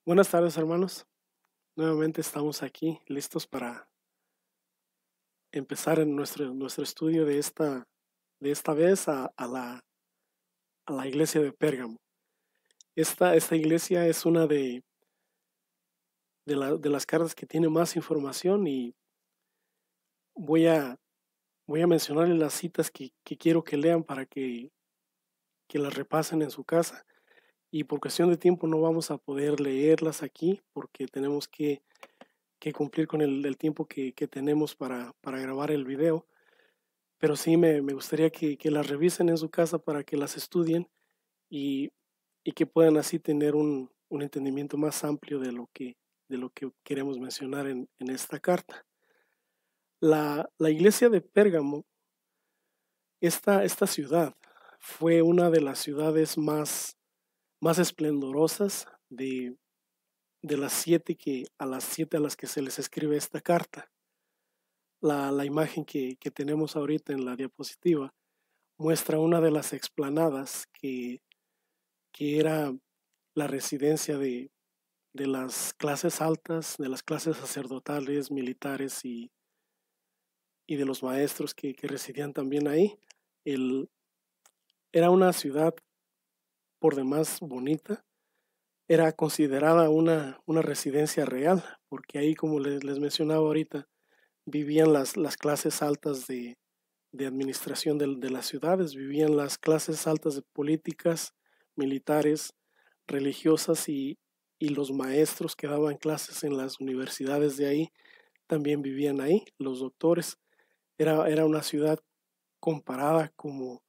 Buenas tardes, hermanos. Nuevamente estamos aquí listos para empezar en nuestro estudio de esta vez a la iglesia de Pérgamo. Esta iglesia es una de las cartas que tiene más información y voy a, voy a mencionarles las citas que quiero que lean para que las repasen en su casa. Y por cuestión de tiempo no vamos a poder leerlas aquí porque tenemos que cumplir con el tiempo que tenemos para grabar el video. Pero sí me gustaría que las revisen en su casa para que las estudien y, y que puedan así tener un entendimiento más amplio de lo que queremos mencionar en esta carta. La iglesia de Pérgamo, esta ciudad, fue una de las ciudades más esplendorosas de las siete a las que se les escribe esta carta. La imagen que tenemos ahorita en la diapositiva muestra una de las explanadas que era la residencia de las clases altas, de las clases sacerdotales, militares y de los maestros que residían también ahí. Era una ciudad por demás bonita, era considerada una residencia real, porque ahí, como les mencionaba ahorita, vivían las clases altas de administración de las ciudades, vivían las clases altas de políticas, militares, religiosas y los maestros que daban clases en las universidades de ahí también vivían ahí, los doctores. Era una ciudad comparada como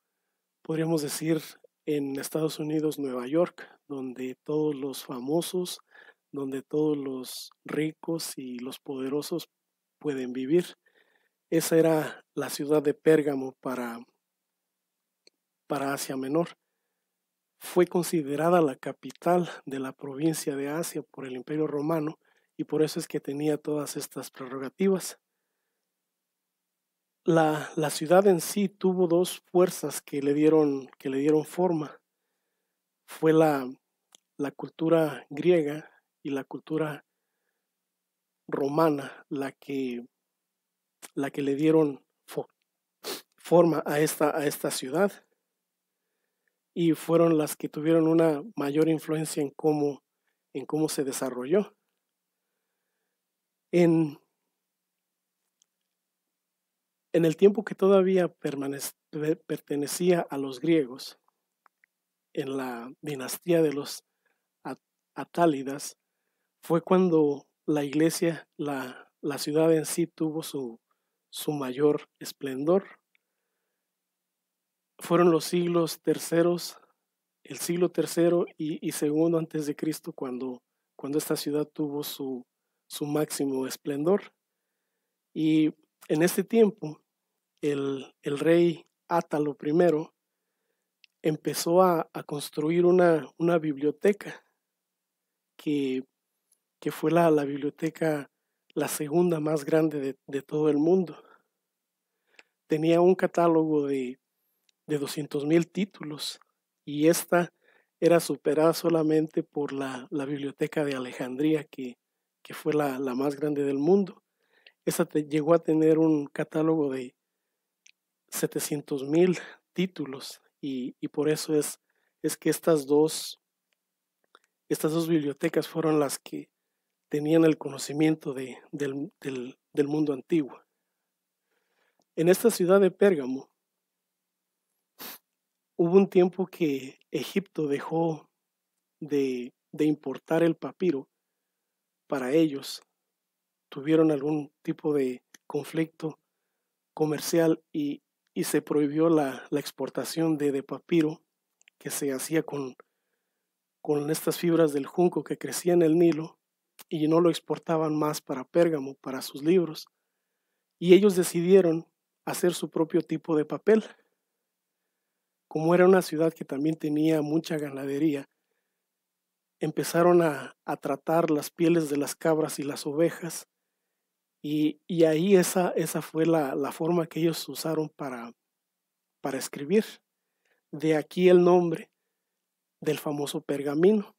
podríamos decir en Estados Unidos, Nueva York, donde todos los famosos, donde todos los ricos y los poderosos pueden vivir. Esa era la ciudad de Pérgamo para Asia Menor. Fue considerada la capital de la provincia de Asia por el Imperio Romano y por eso es que tenía todas estas prerrogativas. La ciudad en sí tuvo dos fuerzas que le dieron forma. Fue la cultura griega y la cultura romana la que le dieron forma a esta ciudad y fueron las que tuvieron una mayor influencia en cómo se desarrolló. En, en el tiempo que todavía pertenecía a los griegos, en la dinastía de los Atálidas, fue cuando la iglesia, la ciudad en sí tuvo su mayor esplendor. Fueron los siglos terceros, el siglo tercero y segundo antes de Cristo, cuando esta ciudad tuvo su máximo esplendor. Y en este tiempo, el rey Átalo I empezó a construir una biblioteca que, que fue la biblioteca, la segunda más grande de todo el mundo. Tenía un catálogo de 200,000 títulos y esta era superada solamente por la biblioteca de Alejandría, que fue la más grande del mundo. Esta llegó a tener un catálogo de 700,000 títulos y por eso es que estas dos bibliotecas fueron las que tenían el conocimiento del mundo antiguo. En esta ciudad de Pérgamo hubo un tiempo que Egipto dejó de importar el papiro para ellos. Tuvieron algún tipo de conflicto comercial y se prohibió la exportación de papiro que se hacía con estas fibras del junco que crecía en el Nilo y no lo exportaban más para Pérgamo, para sus libros. Y ellos decidieron hacer su propio tipo de papel. Como era una ciudad que también tenía mucha ganadería, empezaron a tratar las pieles de las cabras y las ovejas y ahí esa fue la forma que ellos usaron para escribir. De aquí el nombre del famoso pergamino.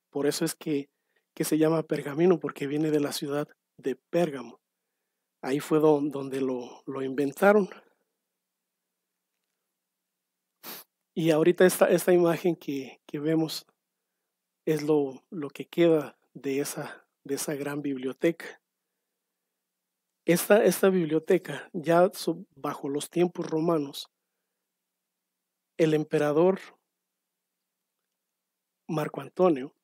Por eso es que que se llama pergamino porque viene de la ciudad de Pérgamo. Ahí fue donde lo inventaron. Y ahorita esta imagen que vemos es lo que queda de esa gran biblioteca. Esta biblioteca, ya bajo los tiempos romanos, el emperador Marco Antonio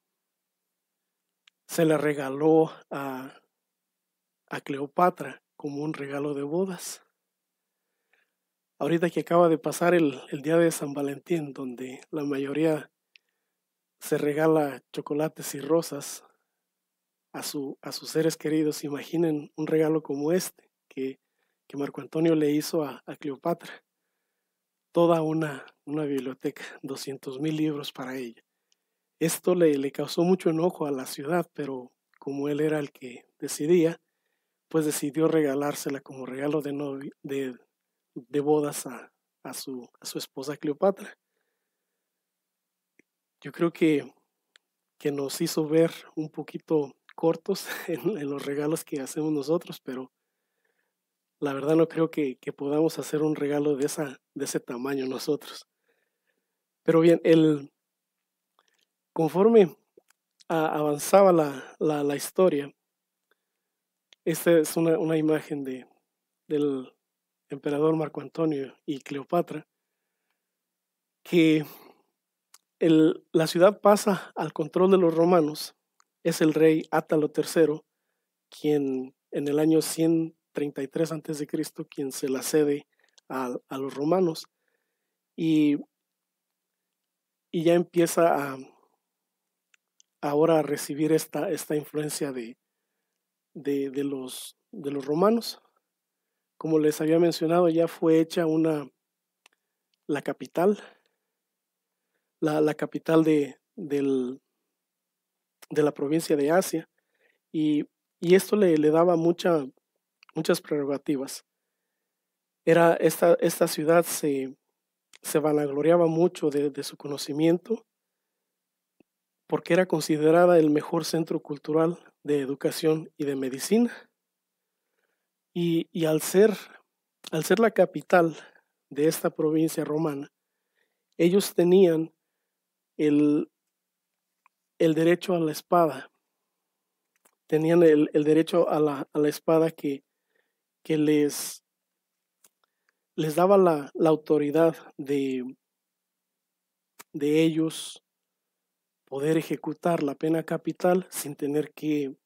se la regaló a Cleopatra como un regalo de bodas. Ahorita que acaba de pasar el día de San Valentín, donde la mayoría se regala chocolates y rosas a sus seres queridos, imaginen un regalo como este que Marco Antonio le hizo a Cleopatra. Toda una biblioteca, 200,000 libros para ella. Esto le causó mucho enojo a la ciudad, pero como él era el que decidía, pues decidió regalársela como regalo de bodas a su esposa Cleopatra. Yo creo que nos hizo ver un poquito cortos en los regalos que hacemos nosotros, pero la verdad no creo que podamos hacer un regalo de ese tamaño nosotros. Pero bien, conforme avanzaba la historia, esta es una imagen del emperador Marco Antonio y Cleopatra, que la ciudad pasa al control de los romanos. Es el rey Átalo III, quien en el año 133 a.C., quien se la cede a los romanos, y ya empieza ahora a recibir esta influencia de los romanos. Como les había mencionado, ya fue hecha la capital, la capital de la provincia de Asia, y esto le daba muchas prerrogativas. Esta ciudad se vanagloriaba mucho de su conocimiento, porque era considerada el mejor centro cultural de educación y de medicina. Y al ser la capital de esta provincia romana, ellos tenían el derecho a la espada, tenían el derecho a la espada que les daba la autoridad de ellos poder ejecutar la pena capital sin tener que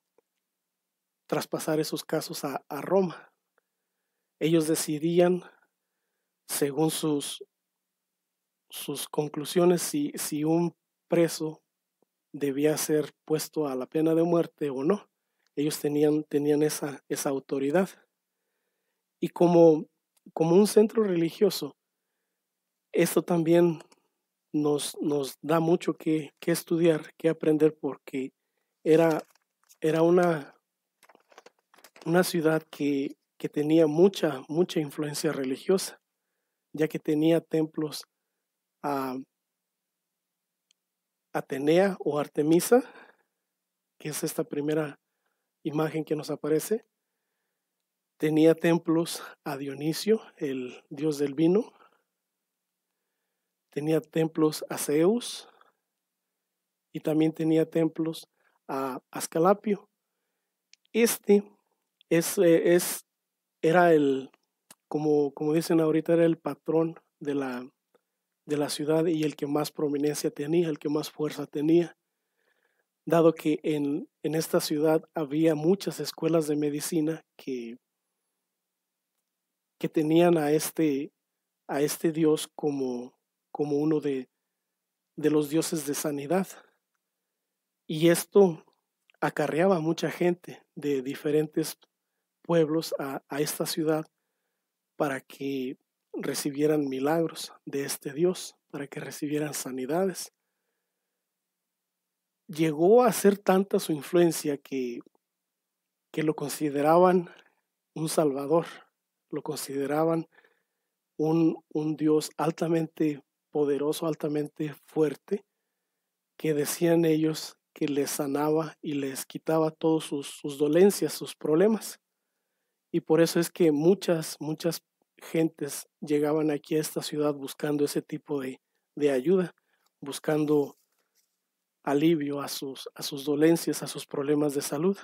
traspasar esos casos a Roma. Ellos decidían, según sus conclusiones, si un preso debía ser puesto a la pena de muerte o no. Ellos tenían esa autoridad. Y como un centro religioso, esto también nos da mucho que estudiar, que aprender, porque era una ciudad que tenía mucha influencia religiosa, ya que tenía templos a Atenea o Artemisa, que es esta primera imagen que nos aparece. Tenía templos a Dionisio, el dios del vino. Tenía templos a Zeus y también tenía templos a Ascalapio. Era como dicen ahorita, era el patrón de la ciudad y el que más prominencia tenía, el que más fuerza tenía, dado que en esta ciudad había muchas escuelas de medicina que tenían a este dios como uno de los dioses de sanidad. Y esto acarreaba a mucha gente de diferentes pueblos a esta ciudad para que recibieran milagros de este Dios, para que recibieran sanidades. Llegó a ser tanta su influencia que lo consideraban un salvador, lo consideraban un Dios altamente poderoso, altamente fuerte, que decían ellos que les sanaba y les quitaba todos sus dolencias, sus problemas. Y por eso es que muchas gentes llegaban aquí a esta ciudad buscando ese tipo de ayuda, buscando alivio a sus dolencias, a sus problemas de salud.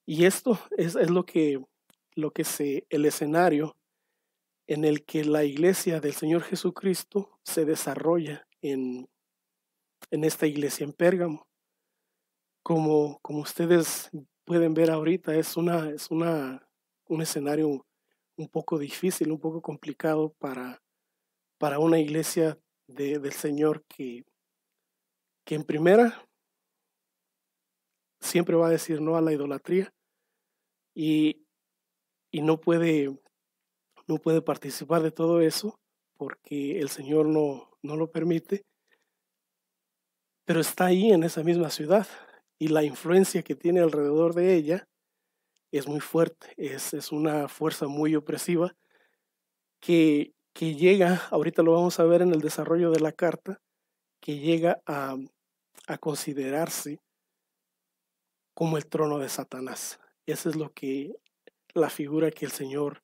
Y esto es el escenario en el que la iglesia del Señor Jesucristo se desarrolla en esta iglesia en Pérgamo. Como ustedes pueden ver ahorita, es un escenario un poco difícil, un poco complicado para una iglesia del Señor que en primera siempre va a decir no a la idolatría y, y no puede participar de todo eso porque el Señor no lo permite, pero está ahí en esa misma ciudad y la influencia que tiene alrededor de ella es muy fuerte, es una fuerza muy opresiva que llega, ahorita lo vamos a ver en el desarrollo de la carta, que llega a considerarse como el trono de Satanás. Esa es la figura que el Señor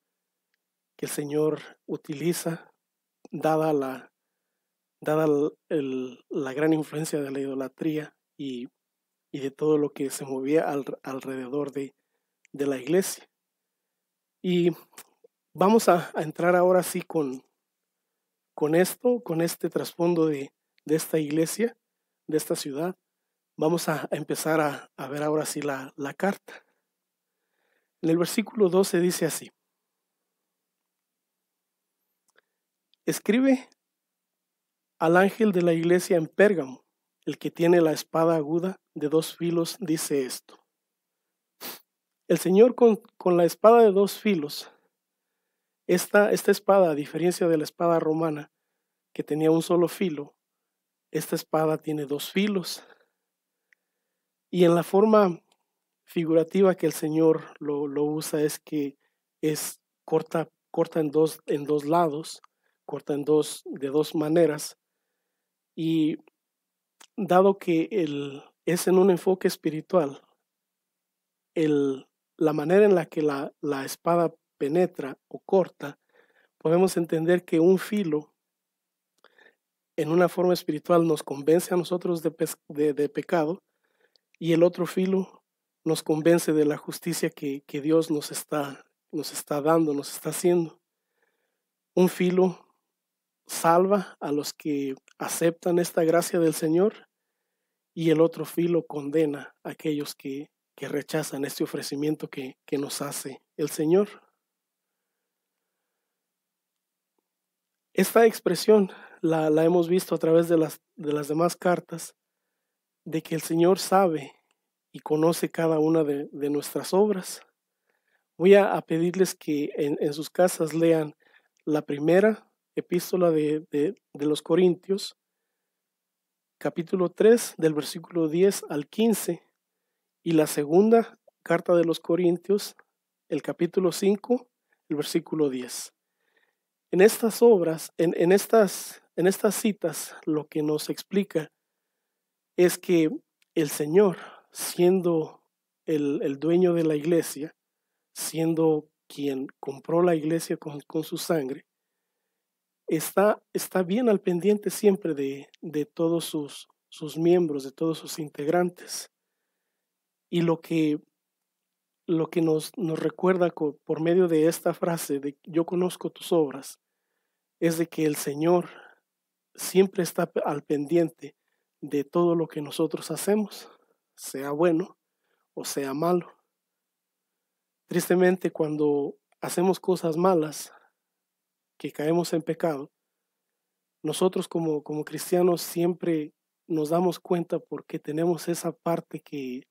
utiliza, dada la gran influencia de la idolatría y de todo lo que se movía alrededor de la iglesia. Y vamos a entrar ahora sí con este trasfondo de esta iglesia, de esta ciudad. Vamos a empezar a ver ahora sí la carta. En el versículo 12 dice así: escribe al ángel de la iglesia en Pérgamo, el que tiene la espada aguda de 2 filos, dice esto. El Señor con la espada de 2 filos, esta espada, a diferencia de la espada romana, que tenía un solo filo, esta espada tiene 2 filos. Y en la forma figurativa que el Señor lo usa es que es corta en dos lados, corta de dos maneras. Y dado que es en un enfoque espiritual, la manera en la que la espada penetra o corta, podemos entender que un filo en una forma espiritual nos convence a nosotros de pecado y el otro filo nos convence de la justicia que Dios nos está dando, nos está haciendo. Un filo salva a los que aceptan esta gracia del Señor y el otro filo condena a aquellos que rechazan este ofrecimiento que nos hace el Señor. Esta expresión la hemos visto a través de las demás cartas, de que el Señor sabe y conoce cada una de nuestras obras. Voy a pedirles que en sus casas lean la primera epístola de los Corintios, capítulo 3, del versículo 10 al 15, y la segunda carta de los Corintios, el capítulo 5, el versículo 10. En estas obras, en estas citas, lo que nos explica es que el Señor, siendo el dueño de la iglesia, siendo quien compró la iglesia con su sangre, está bien al pendiente siempre de todos sus miembros, de todos sus integrantes. Y lo que nos recuerda por medio de esta frase de yo conozco tus obras, es de que el Señor siempre está al pendiente de todo lo que nosotros hacemos, sea bueno o sea malo. Tristemente, cuando hacemos cosas malas, que caemos en pecado, nosotros como cristianos siempre nos damos cuenta porque tenemos esa parte que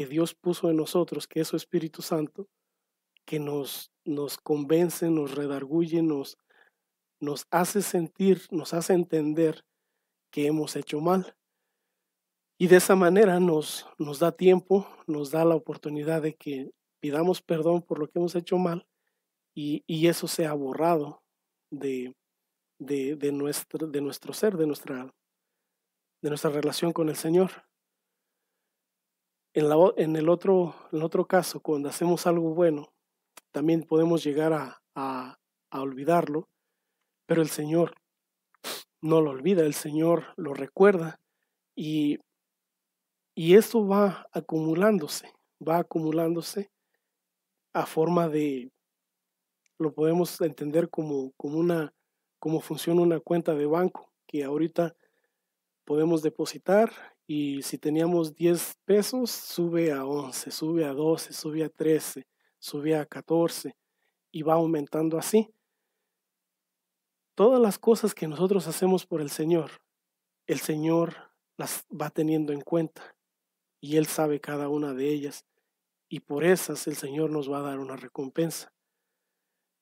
Dios puso en nosotros, que es su Espíritu Santo, que nos convence, nos redarguye, nos hace sentir, nos hace entender que hemos hecho mal. Y de esa manera nos da tiempo, nos da la oportunidad de que pidamos perdón por lo que hemos hecho mal y eso sea borrado de nuestro ser, de nuestra relación con el Señor. En el otro caso, cuando hacemos algo bueno, también podemos llegar a olvidarlo, pero el Señor no lo olvida, el Señor lo recuerda y, y esto va acumulándose a forma de, lo podemos entender como funciona una cuenta de banco, que ahorita podemos depositar y si teníamos 10 pesos, sube a 11, sube a 12, sube a 13, sube a 14 y va aumentando así. Todas las cosas que nosotros hacemos por el Señor las va teniendo en cuenta y Él sabe cada una de ellas y por esas el Señor nos va a dar una recompensa.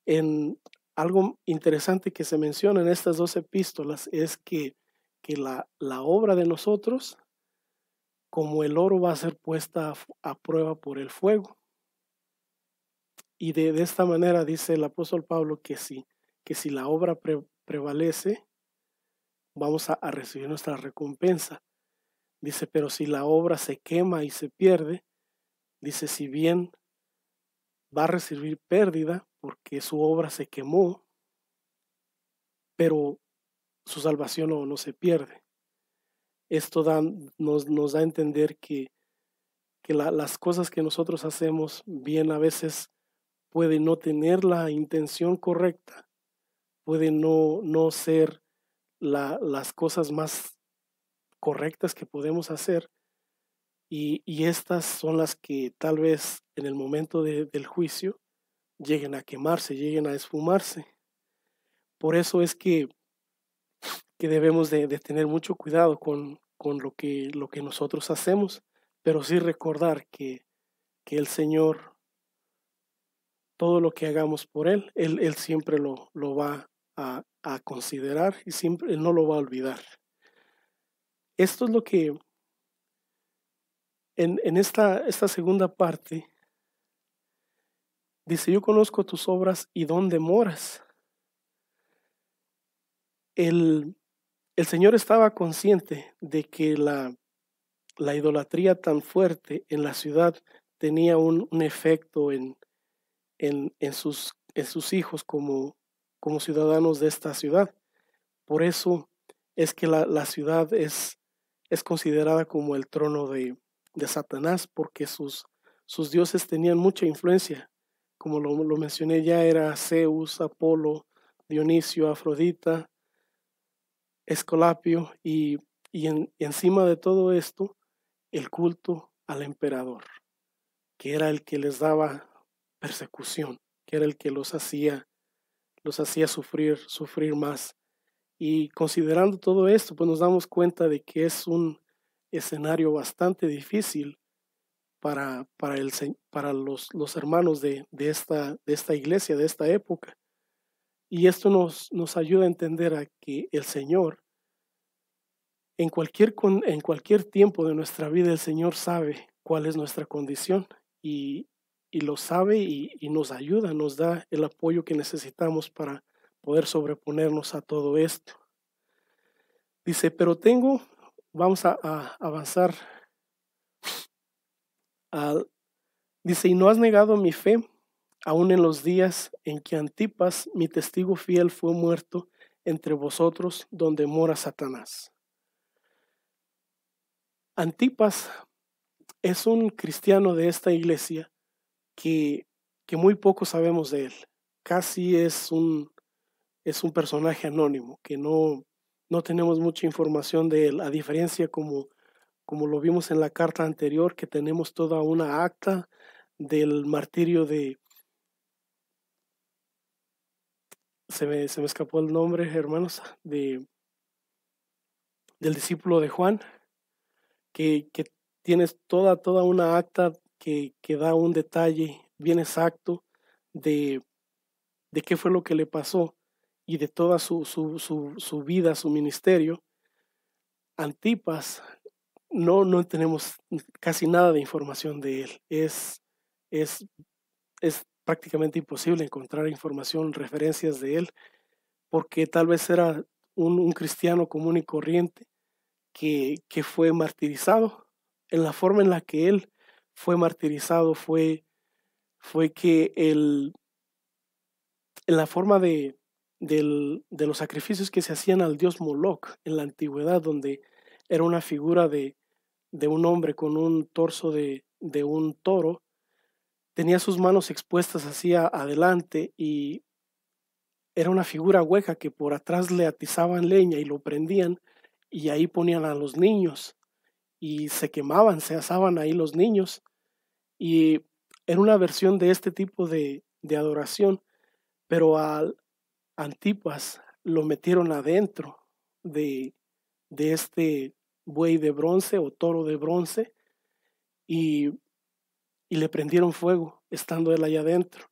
En algo interesante que se menciona en estas dos epístolas es que la obra de nosotros, como el oro, va a ser puesta a prueba por el fuego. Y de esta manera dice el apóstol Pablo que si la obra prevalece, vamos a recibir nuestra recompensa. Dice, pero si la obra se quema y se pierde, dice, si bien va a recibir pérdida porque su obra se quemó, pero su salvación no se pierde. Esto nos da a entender que las cosas que nosotros hacemos bien a veces pueden no tener la intención correcta, pueden no ser las cosas más correctas que podemos hacer y estas son las que tal vez en el momento del juicio lleguen a quemarse, lleguen a esfumarse. Por eso es que debemos de tener mucho cuidado con lo que nosotros hacemos, pero sí recordar que el Señor, todo lo que hagamos por Él siempre lo va a considerar y siempre Él no lo va a olvidar. Esto es lo que en esta segunda parte dice, yo conozco tus obras y dónde moras. El Señor estaba consciente de que la idolatría tan fuerte en la ciudad tenía un efecto en sus hijos como ciudadanos de esta ciudad. Por eso es que la ciudad es considerada como el trono de Satanás, porque sus dioses tenían mucha influencia. Como lo mencioné ya, era Zeus, Apolo, Dionisio, Afrodita, Escolapio y encima de todo esto, el culto al emperador, que era el que les daba persecución, que era el que los hacía sufrir más. Y considerando todo esto, pues nos damos cuenta de que es un escenario bastante difícil para los hermanos de esta iglesia, de esta época. Y esto nos ayuda a entender a que el Señor, en cualquier tiempo de nuestra vida, el Señor sabe cuál es nuestra condición y lo sabe y nos ayuda, nos da el apoyo que necesitamos para poder sobreponernos a todo esto. Dice, pero vamos a avanzar. Dice, y no has negado mi fe, aun en los días en que Antipas, mi testigo fiel, fue muerto entre vosotros, donde mora Satanás. Antipas es un cristiano de esta iglesia que muy poco sabemos de él. Casi es un personaje anónimo, que no tenemos mucha información de él, a diferencia como lo vimos en la carta anterior, que tenemos toda una acta del martirio se me escapó el nombre, hermanos, del discípulo de Juan, que tienes toda una acta que da un detalle bien exacto de qué fue lo que le pasó y de toda su vida, su ministerio. Antipas, no tenemos casi nada de información de él. Es prácticamente imposible encontrar información, referencias de él, porque tal vez era un cristiano común y corriente que fue martirizado. En la forma en la que él fue martirizado fue que en la forma de los sacrificios que se hacían al dios Moloch en la antigüedad, donde era una figura de un hombre con un torso de un toro, tenía sus manos expuestas hacia adelante y era una figura hueca que por atrás le atizaban leña y lo prendían y ahí ponían a los niños y se quemaban, se asaban ahí los niños y era una versión de este tipo de adoración, pero al Antipas lo metieron adentro de, de este buey de bronce o toro de bronce y, y le prendieron fuego estando él allá adentro.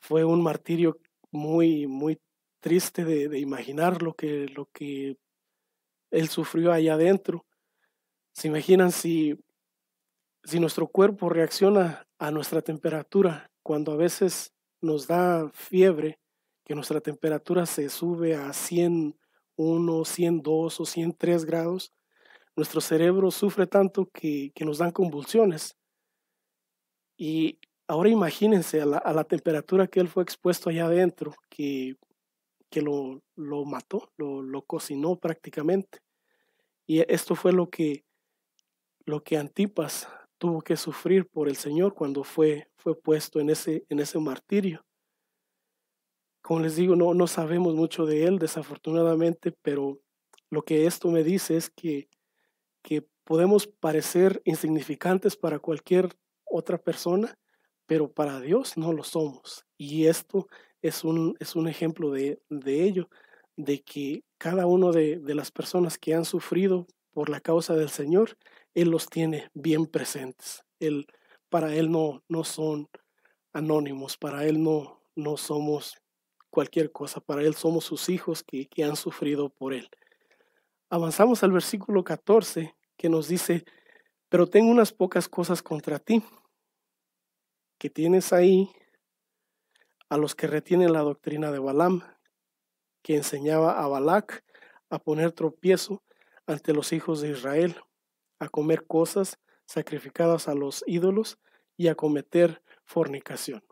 Fue un martirio muy, muy triste de imaginar lo que él sufrió allá adentro. ¿Se imaginan si nuestro cuerpo reacciona a nuestra temperatura cuando a veces nos da fiebre, que nuestra temperatura se sube a 101, 102 o 103 grados? Nuestro cerebro sufre tanto que nos dan convulsiones. Y ahora imagínense a la temperatura que él fue expuesto allá adentro, que lo mató, lo cocinó prácticamente. Y esto fue lo que Antipas tuvo que sufrir por el Señor cuando fue puesto en ese martirio. Como les digo, no sabemos mucho de él, desafortunadamente, pero lo que esto me dice es que podemos parecer insignificantes para cualquier otra persona, pero para Dios no lo somos. Y esto es un ejemplo de ello, de que cada uno de las personas que han sufrido por la causa del Señor, Él los tiene bien presentes. Para Él no son anónimos, para Él no somos cualquier cosa, para Él somos sus hijos que han sufrido por Él. Avanzamos al versículo 14 que nos dice, pero tengo unas pocas cosas contra ti, que tienes ahí a los que retienen la doctrina de Balaam, que enseñaba a Balac a poner tropiezo ante los hijos de Israel, a comer cosas sacrificadas a los ídolos y a cometer fornicación.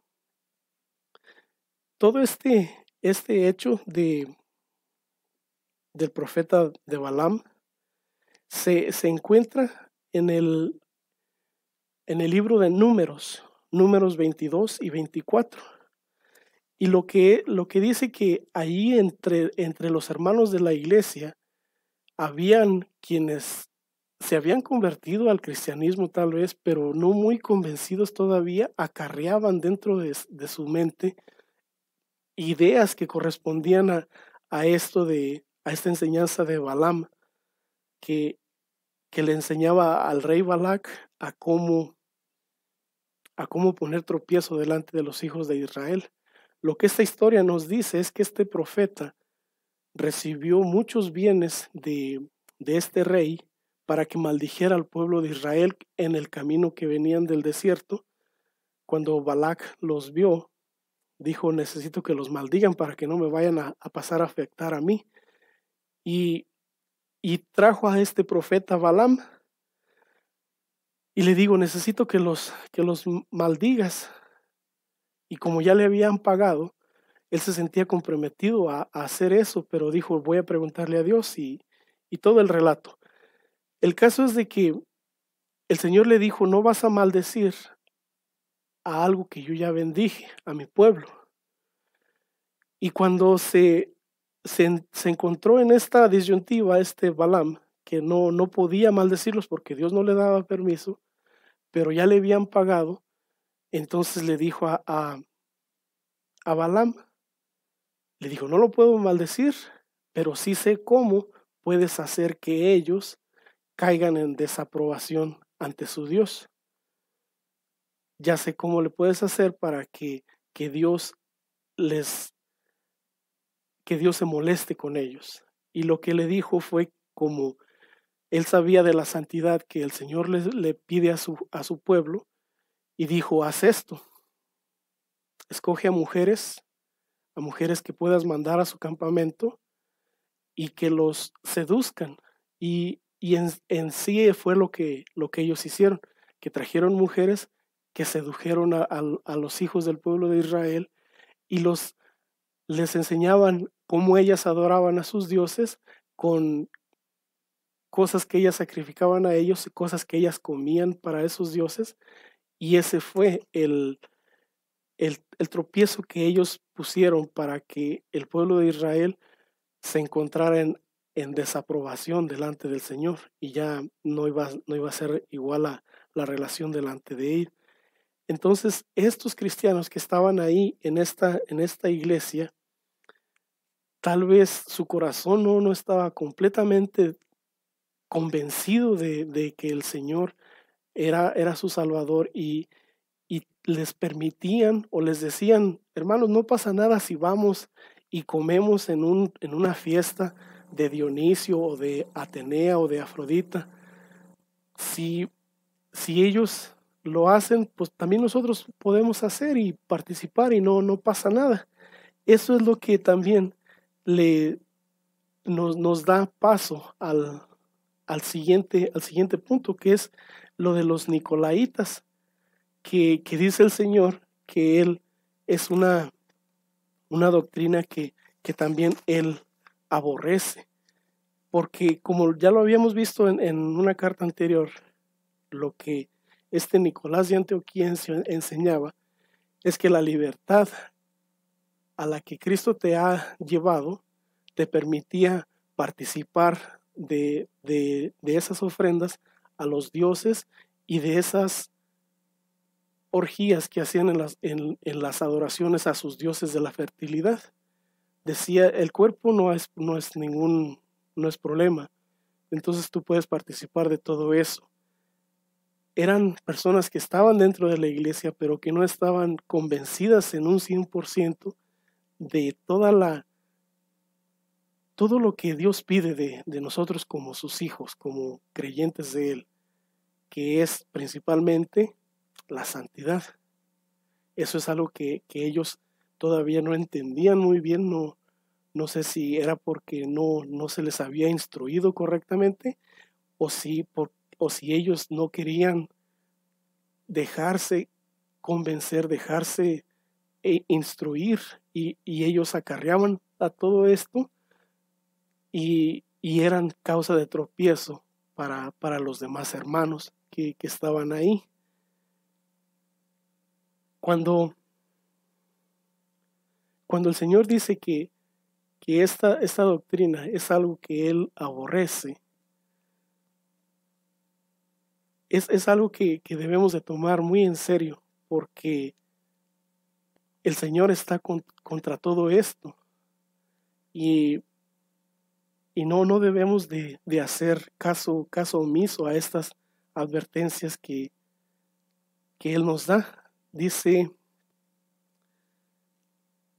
Todo este hecho del profeta de Balaam se encuentra en el libro de Números 22 y 24. Y lo que dice que ahí entre los hermanos de la iglesia habían quienes se habían convertido al cristianismo tal vez, pero no muy convencidos todavía, acarreaban dentro de su mente ideas que correspondían a esta enseñanza de Balaam, que le enseñaba al rey Balac a cómo poner tropiezo delante de los hijos de Israel. Lo que esta historia nos dice es que este profeta recibió muchos bienes de este rey para que maldijera al pueblo de Israel en el camino que venían del desierto. Cuando Balac los vio, dijo, necesito que los maldigan para que no me vayan a pasar a afectar a mí. Y trajo a este profeta Balaam y le digo, necesito que los maldigas. Y como ya le habían pagado, él se sentía comprometido a hacer eso, pero dijo, voy a preguntarle a Dios y todo el relato. El caso es de que el Señor le dijo, no vas a maldecir a algo que yo ya bendije, a mi pueblo. Y cuando se encontró en esta disyuntiva, Balaam, que no podía maldecirlos porque Dios no le daba permiso, pero ya le habían pagado, entonces le dijo a Balaam, le dijo, no lo puedo maldecir, pero sí sé cómo puedes hacer que ellos caigan en desaprobación ante su Dios. Ya sé cómo le puedes hacer para que Dios se moleste con ellos. Y lo que le dijo fue como él sabía de la santidad que el Señor le pide a su pueblo, y dijo, haz esto, escoge a mujeres que puedas mandar a su campamento y que los seduzcan. Y en sí fue lo que ellos hicieron, que trajeron mujeres que sedujeron a los hijos del pueblo de Israel y les enseñaban cómo ellas adoraban a sus dioses con cosas que ellas sacrificaban a ellos y cosas que ellas comían para esos dioses. Y ese fue el tropiezo que ellos pusieron para que el pueblo de Israel se encontrara en desaprobación delante del Señor y ya no iba a ser igual a la relación delante de él. Entonces, estos cristianos que estaban ahí en esta iglesia, tal vez su corazón no estaba completamente convencido de que el Señor era su Salvador y les permitían o les decían, hermanos, no pasa nada si vamos y comemos en una fiesta de Dionisio o de Atenea o de Afrodita. Si ellos lo hacen, pues también nosotros podemos hacer y participar y no pasa nada. Eso es lo que también nos da paso al siguiente punto, que es lo de los nicolaitas, que dice el Señor que Él es una doctrina que también Él aborrece, porque como ya lo habíamos visto en una carta anterior, lo que este Nicolás de Antioquía enseñaba es que la libertad a la que Cristo te ha llevado te permitía participar de esas ofrendas a los dioses y de esas orgías que hacían en las adoraciones a sus dioses de la fertilidad. Decía, el cuerpo no es problema, entonces tú puedes participar de todo eso. Eran personas que estaban dentro de la iglesia, pero que no estaban convencidas en un 100% de todo lo que Dios pide de nosotros como sus hijos, como creyentes de Él, que es principalmente la santidad. Eso es algo que ellos todavía no entendían muy bien, no sé si era porque no se les había instruido correctamente o si ellos no querían dejarse convencer, dejarse instruir y ellos acarreaban a todo esto y eran causa de tropiezo para los demás hermanos que estaban ahí. Cuando el Señor dice que esta doctrina es algo que Él aborrece, es algo que debemos de tomar muy en serio, porque el Señor está contra todo esto y no debemos de hacer caso omiso a estas advertencias que Él nos da. Dice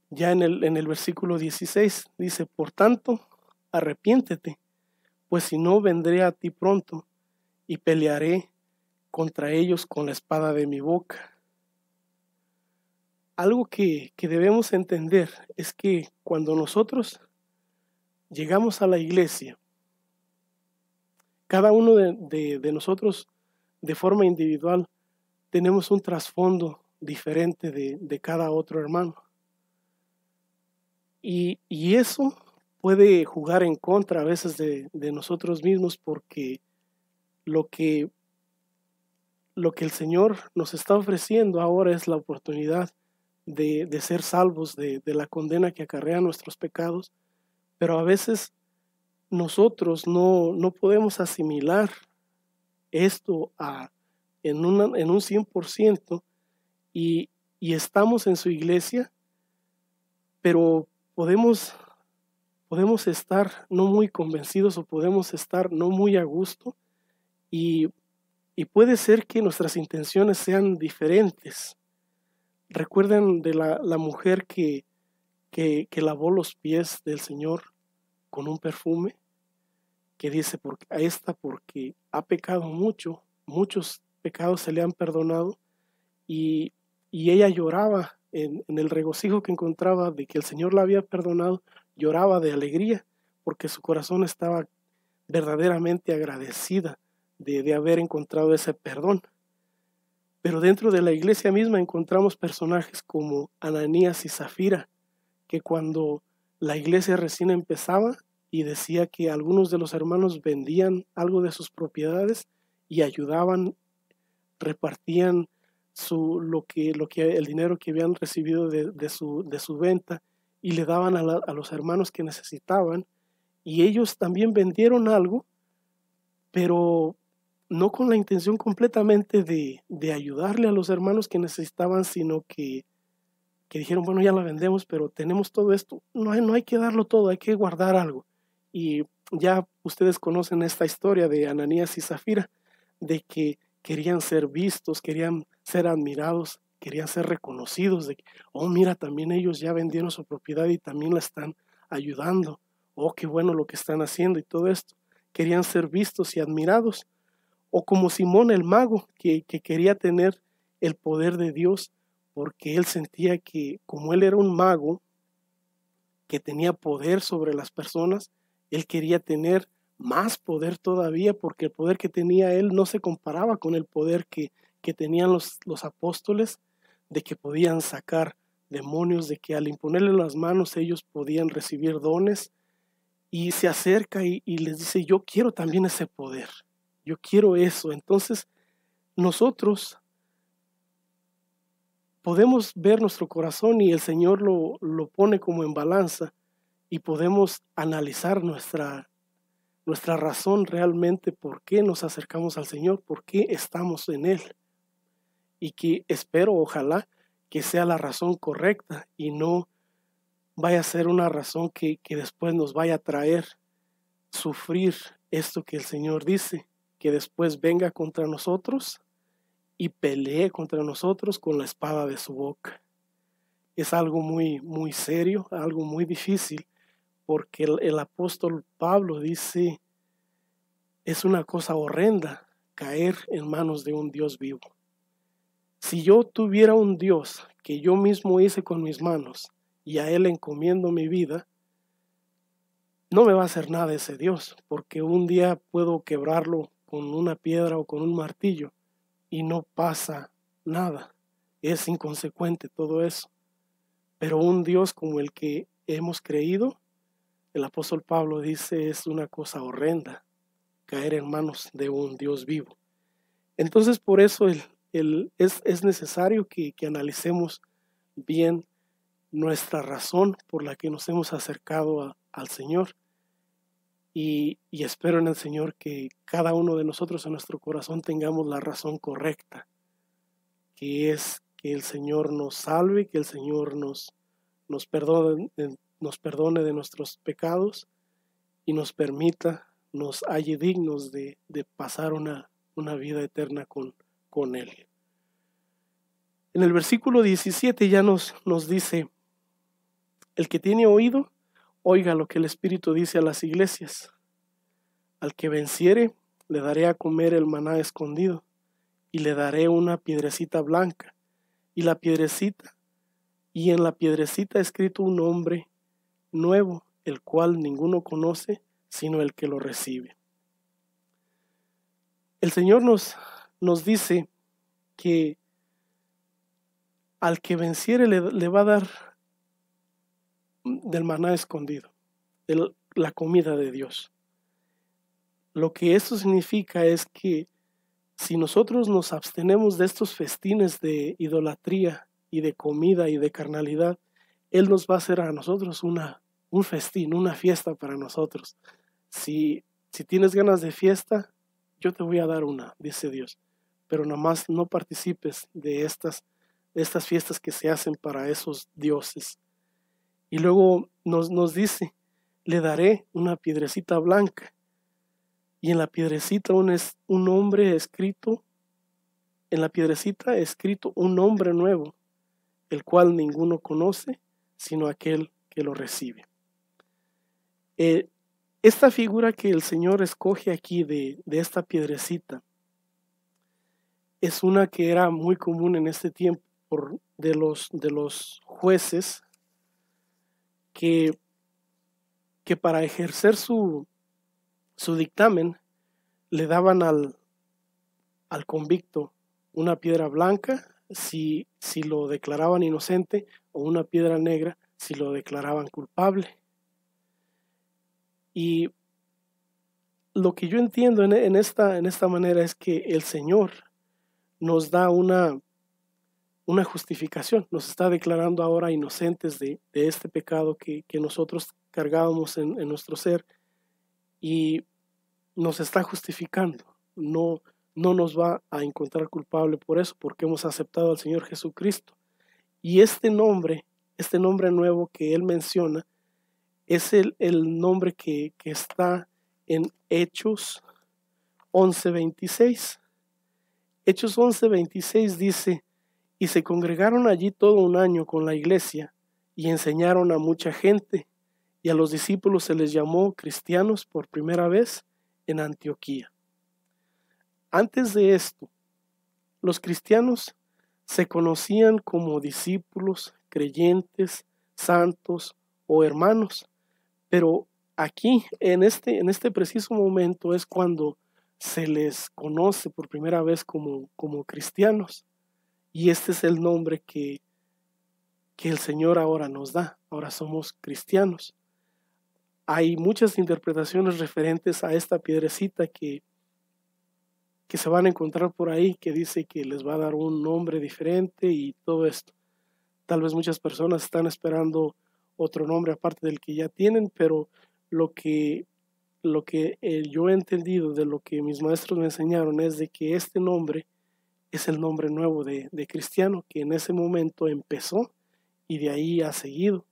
ya en el versículo 16, dice, por tanto, arrepiéntete, pues si no, vendré a ti pronto y pelearé contra ellos con la espada de mi boca. Algo que debemos entender es que cuando nosotros llegamos a la iglesia, cada uno de nosotros de forma individual tenemos un trasfondo diferente de cada otro hermano. Y eso puede jugar en contra a veces de nosotros mismos, porque lo que el Señor nos está ofreciendo ahora es la oportunidad de ser salvos de la condena que acarrea nuestros pecados, pero a veces nosotros no podemos asimilar esto en un 100% y estamos en su iglesia, pero podemos estar no muy convencidos o podemos estar no muy a gusto y puede ser que nuestras intenciones sean diferentes. Recuerden de la mujer que lavó los pies del Señor con un perfume, que dice, porque ha pecado mucho, muchos pecados se le han perdonado, y ella lloraba en el regocijo que encontraba de que el Señor la había perdonado, lloraba de alegría porque su corazón estaba verdaderamente agradecida de haber encontrado ese perdón. Pero dentro de la iglesia misma encontramos personajes como Ananías y Zafira, que cuando la iglesia recién empezaba y decía que algunos de los hermanos vendían algo de sus propiedades y ayudaban, repartían el dinero que habían recibido de su venta y le daban a los hermanos que necesitaban, y ellos también vendieron algo, pero no con la intención completamente de ayudarle a los hermanos que necesitaban, sino que dijeron, bueno, ya la vendemos, pero tenemos todo esto, no hay que darlo todo, hay que guardar algo. Y ya ustedes conocen esta historia de Ananías y Zafira, de que querían ser vistos, querían ser admirados, querían ser reconocidos, de que, oh, mira, también ellos ya vendieron su propiedad y también la están ayudando, oh, qué bueno lo que están haciendo y todo esto. Querían ser vistos y admirados. O como Simón el mago, que quería tener el poder de Dios, porque él sentía que como él era un mago que tenía poder sobre las personas, él quería tener más poder todavía, porque el poder que tenía él no se comparaba con el poder que tenían los apóstoles, de que podían sacar demonios, de que al imponerle las manos ellos podían recibir dones, y se acerca y les dice, yo quiero también ese poder, yo quiero eso. Entonces nosotros podemos ver nuestro corazón y el Señor lo pone como en balanza, y podemos analizar nuestra razón realmente, por qué nos acercamos al Señor, por qué estamos en Él. Y que espero, ojalá, que sea la razón correcta y no vaya a ser una razón que después nos vaya a traer sufrir esto que el Señor dice, que después venga contra nosotros y pelee contra nosotros con la espada de su boca. Es algo muy, muy serio, algo muy difícil, porque el apóstol Pablo dice, es una cosa horrenda caer en manos de un Dios vivo. Si yo tuviera un Dios que yo mismo hice con mis manos y a Él encomiendo mi vida, no me va a hacer nada ese Dios, porque un día puedo quebrarlo con una piedra o con un martillo y no pasa nada. Es inconsecuente todo eso. Pero un Dios como el que hemos creído, el apóstol Pablo dice, es una cosa horrenda caer en manos de un Dios vivo. Entonces, por eso es necesario que analicemos bien nuestra razón por la que nos hemos acercado al Señor. Y espero en el Señor que cada uno de nosotros en nuestro corazón tengamos la razón correcta, que es que el Señor nos salve, que el Señor nos perdone de nuestros pecados y nos permita, nos halle dignos de pasar una vida eterna con Él. En el versículo 17 ya nos dice, el que tiene oído, oiga lo que el Espíritu dice a las iglesias. Al que venciere, le daré a comer el maná escondido, y le daré una piedrecita blanca, y en la piedrecita escrito un nombre nuevo, el cual ninguno conoce, sino el que lo recibe. El Señor nos dice que al que venciere le va a dar del maná escondido, la comida de Dios. Lo que esto significa es que si nosotros nos abstenemos de estos festines de idolatría y de comida y de carnalidad, Él nos va a hacer a nosotros un festín, una fiesta para nosotros. Si tienes ganas de fiesta, yo te voy a dar una, dice Dios, pero nada más no participes de estas fiestas que se hacen para esos dioses. Y luego nos dice, le daré una piedrecita blanca, y en la piedrecita un nombre escrito, en la piedrecita escrito un nombre nuevo, el cual ninguno conoce, sino aquel que lo recibe. Esta figura que el Señor escoge aquí de esta piedrecita es una que era muy común en este tiempo de los jueces que para ejercer su dictamen le daban al convicto una piedra blanca si lo declaraban inocente, o una piedra negra si lo declaraban culpable. Y lo que yo entiendo en esta manera es que el Señor nos da una justificación, nos está declarando ahora inocentes de este pecado que nosotros cargábamos en nuestro ser, y nos está justificando. No nos va a encontrar culpable por eso, porque hemos aceptado al Señor Jesucristo. Y este nombre nuevo que Él menciona, es el nombre que está en Hechos 11:26. Hechos 11:26 dice: y se congregaron allí todo un año con la iglesia, y enseñaron a mucha gente, y a los discípulos se les llamó cristianos por primera vez en Antioquía. Antes de esto, los cristianos se conocían como discípulos, creyentes, santos o hermanos, pero aquí, en este preciso momento, es cuando se les conoce por primera vez como cristianos. Y este es el nombre que el Señor ahora nos da. Ahora somos cristianos. Hay muchas interpretaciones referentes a esta piedrecita que se van a encontrar por ahí, que dice que les va a dar un nombre diferente y todo esto. Tal vez muchas personas están esperando otro nombre aparte del que ya tienen, pero lo que yo he entendido de lo que mis maestros me enseñaron es de que este nombre es el nombre nuevo de cristiano, que en ese momento empezó y de ahí ha seguido,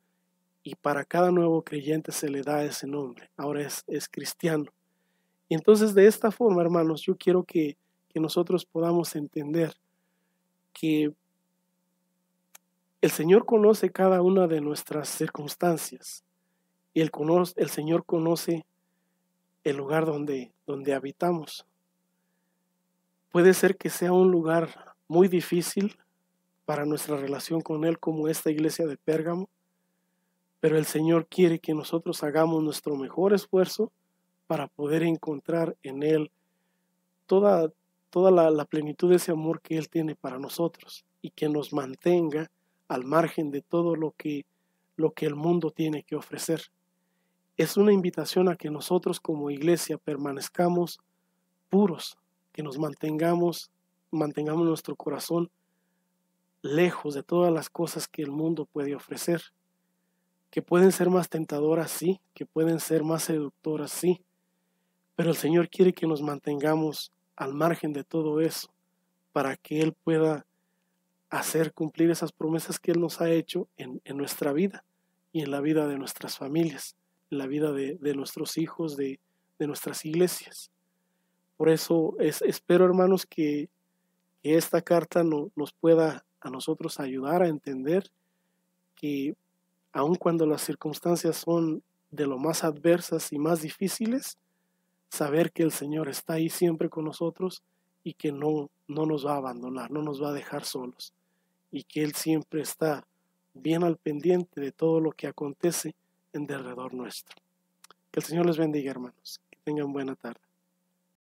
y para cada nuevo creyente se le da ese nombre. Ahora es cristiano. Y entonces, de esta forma, hermanos, yo quiero que nosotros podamos entender que el Señor conoce cada una de nuestras circunstancias, y el Señor conoce el lugar donde habitamos. Puede ser que sea un lugar muy difícil para nuestra relación con Él, como esta iglesia de Pérgamo, pero el Señor quiere que nosotros hagamos nuestro mejor esfuerzo para poder encontrar en Él toda la plenitud de ese amor que Él tiene para nosotros, y que nos mantenga al margen de todo lo que el mundo tiene que ofrecer. Es una invitación a que nosotros como iglesia permanezcamos puros, que nos mantengamos nuestro corazón lejos de todas las cosas que el mundo puede ofrecer, que pueden ser más tentadoras, sí, que pueden ser más seductoras, sí, pero el Señor quiere que nos mantengamos al margen de todo eso, para que Él pueda hacer cumplir esas promesas que Él nos ha hecho en nuestra vida, y en la vida de nuestras familias, en la vida de nuestros hijos, de nuestras iglesias. Por eso espero, hermanos, que esta carta nos pueda a nosotros ayudar a entender que aun cuando las circunstancias son de lo más adversas y más difíciles, saber que el Señor está ahí siempre con nosotros, y que no nos va a abandonar, no nos va a dejar solos, y que Él siempre está bien al pendiente de todo lo que acontece en derredor nuestro. Que el Señor les bendiga, hermanos. Que tengan buena tarde.